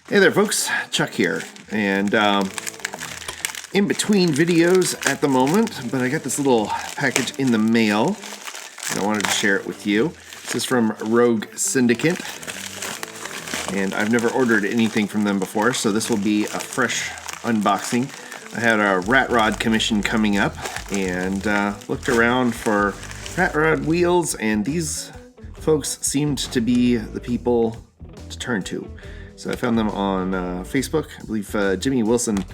Hey there folks, Chuck here, and in between videos at the moment, but I got this little package in the mail, and I wanted to share it with you. This is from Rogue Syndicate, and I've never ordered anything from them before, so this will be a fresh unboxing. I had a rat rod commission coming up, and looked around for rat rod wheels, and these folks seemed to be the people to turn to. So I found them on Facebook. I believe Jimmy Wilson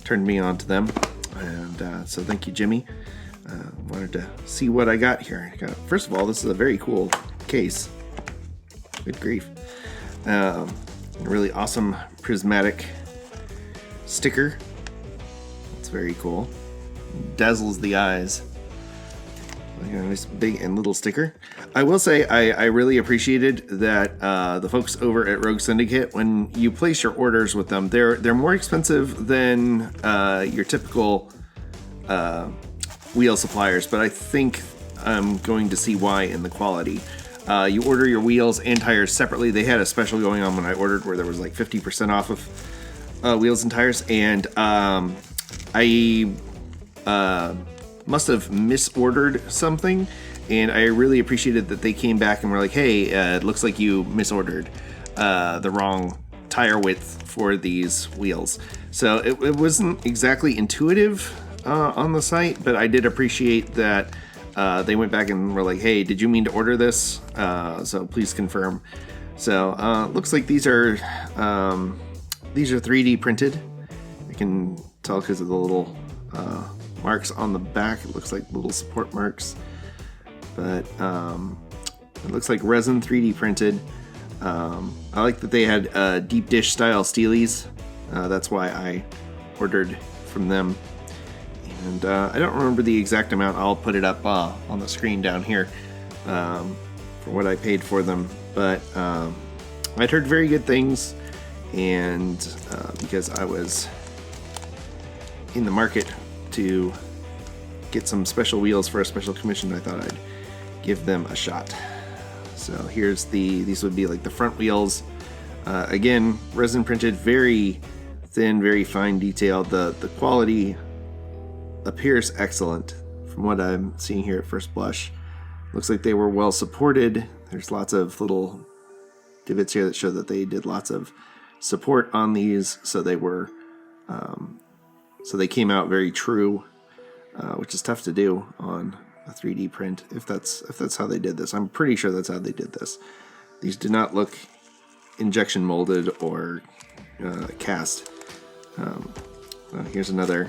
turned me on to them. And so thank you, Jimmy. Wanted to see what I got here. First of all, this is a very cool case. Good grief. A really awesome prismatic sticker. It's very cool. Dazzles the eyes. Like a nice big and little sticker. I will say I really appreciated that the folks over at Rogue Syndicate, when you place your orders with them, they're more expensive than your typical wheel suppliers, but I think I'm going to see why in the quality. You order your wheels and tires separately. They had a special going on when I ordered where there was like 50% off of wheels and tires, and I must have misordered something, and I really appreciated that they came back and were like, hey, it looks like you misordered the wrong tire width for these wheels. So it wasn't exactly intuitive on the site, but I did appreciate that they went back and were like, hey, did you mean to order this? So please confirm. So looks like these are 3D printed. I can tell because of the little marks on the back. It looks like little support marks, but it looks like resin 3D printed. I like that they had deep dish style steelies. That's why I ordered from them, and I don't remember the exact amount. I'll put it up on the screen down here for what I paid for them, but I'd heard very good things, and because I was in the market to get some special wheels for a special commission, I thought I'd give them a shot. So here's these would be like the front wheels. Again, resin printed, very thin, very fine detail. The quality appears excellent from what I'm seeing here at first blush. Looks like they were well supported. There's lots of little divots here that show that they did lots of support on these, so they were so they came out very true, which is tough to do on a 3D print if that's how they did this. I'm pretty sure that's how they did this. These did not look injection molded or cast. Here's another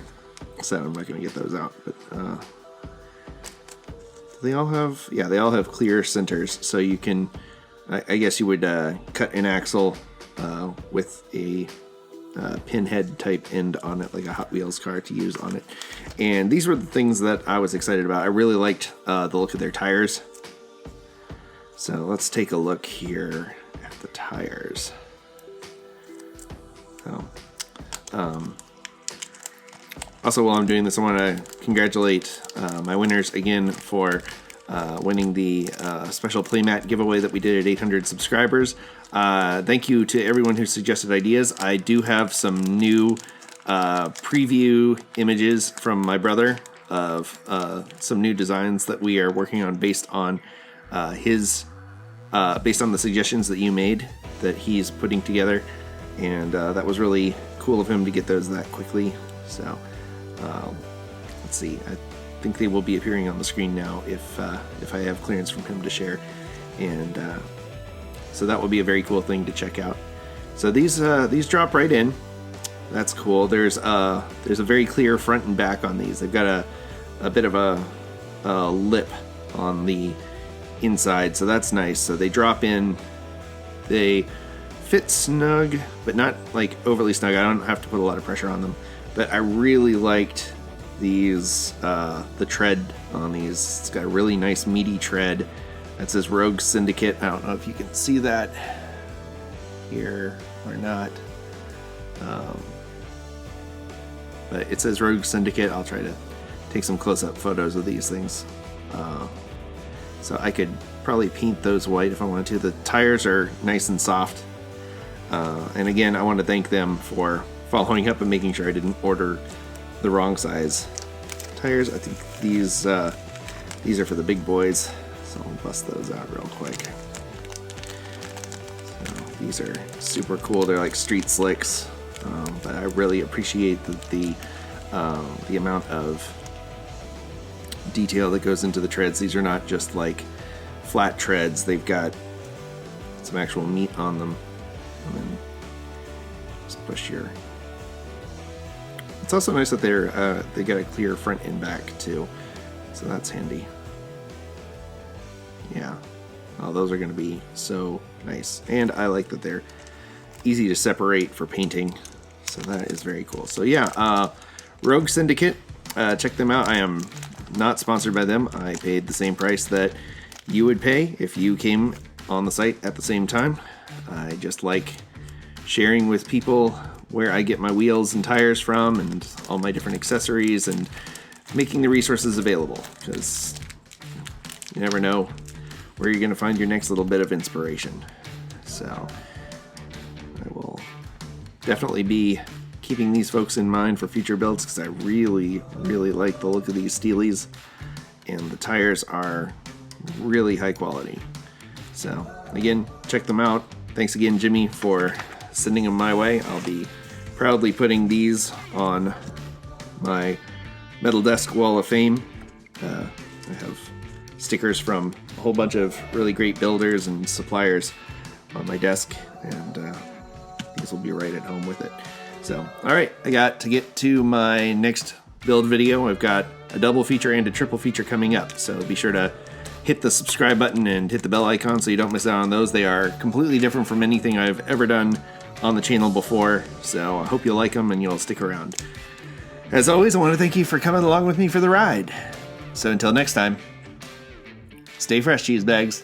set. I'm not going to get those out, but they all have clear centers, so you can, I guess you would cut an axle with a pinhead type end on it, like a Hot Wheels car to use on it. And these were the things that I was excited about. I really liked the look of their tires. So let's take a look here at the tires. Also, while I'm doing this, I want to congratulate my winners again for winning the special playmat giveaway that we did at 800 subscribers. Thank you to everyone who suggested ideas. I do have some new preview images from my brother of some new designs that we are working on based on based on the suggestions that you made that he's putting together, and that was really cool of him to get those that quickly. So let's see. I think they will be appearing on the screen now if I have clearance from him to share, and so that will be a very cool thing to check out. So these drop right in. That's cool. There's a very clear front and back on these. They've got a bit of a lip on the inside, so that's nice. So they drop in. They fit snug, but not like overly snug. I don't have to put a lot of pressure on them. But I really liked these, the tread on these. It's got a really nice meaty tread. That says Rogue Syndicate. I don't know if you can see that here or not. But it says Rogue Syndicate. I'll try to take some close-up photos of these things. So I could probably paint those white if I wanted to. The tires are nice and soft. And again, I want to thank them for following up and making sure I didn't order the wrong size tires. I think these are for the big boys, so I'll bust those out real quick. So these are super cool. They're like street slicks, but I really appreciate the amount of detail that goes into the treads. These are not just like flat treads. They've got some actual meat on them. And then just push your... It's also nice that they got a clear front and back too, so that's handy. Yeah, oh, those are going to be so nice, and I like that they're easy to separate for painting, so that is very cool. So yeah, Rogue Syndicate, check them out. I am not sponsored by them. I paid the same price that you would pay if you came on the site at the same time. I just like sharing with people where I get my wheels and tires from and all my different accessories, and making the resources available, because you never know where you're going to find your next little bit of inspiration. So I will definitely be keeping these folks in mind for future builds, because I really like the look of these Steelies, and the tires are really high quality. So again, check them out. Thanks again, Jimmy, for sending them my way. I'll be proudly putting these on my Metal Desk Wall of Fame. I have stickers from a whole bunch of really great builders and suppliers on my desk, and these will be right at home with it. So, alright, I got to get to my next build video. I've got a double feature and a triple feature coming up, so be sure to hit the subscribe button and hit the bell icon so you don't miss out on those. They are completely different from anything I've ever done on the channel before, so I hope you'll like them and you'll stick around. As always, I want to thank you for coming along with me for the ride. So until next time, stay fresh, cheese bags.